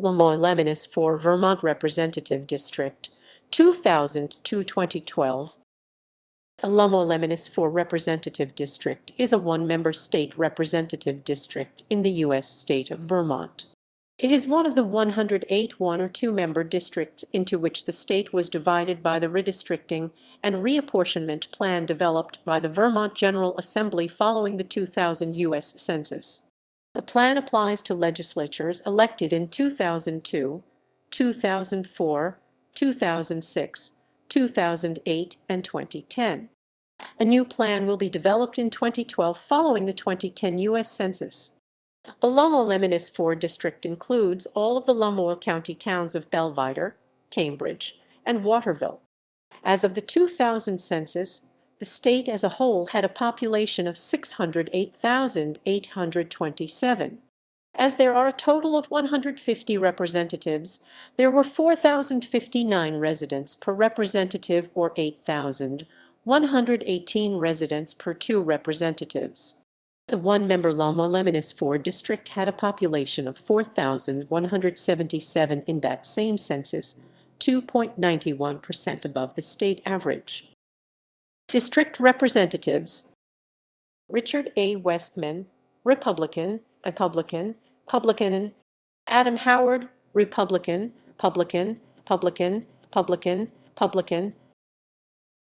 Lamoille-4 Vermont Representative District, 2000 to 2012. The Lamoille-4 Representative District is a one-member state representative district in the U.S. state of Vermont. It is one of the 108 one- or two-member districts into which the state was divided by the redistricting and reapportionment plan developed by the Vermont General Assembly following the 2000 U.S. Census. The plan applies to legislatures elected in 2002, 2004, 2006, 2008, and 2010. A new plan will be developed in 2012 following the 2010 U.S. Census. The Lamoille-4 district includes all of the Lamoille County towns of Belvidere, Cambridge, and Waterville. As of the 2000 census, the state as a whole had a population of 608,827. As there are a total of 150 representatives, there were 4,059 residents per representative or 8,118 residents per two representatives. The one-member Lamoille-4 district had a population of 4,177 in that same census, 2.91% above the state average. District representatives: Richard A. Westman, Republican, Republican, Republican; Adam Howard, Republican, Republican, Republican, Republican, Republican;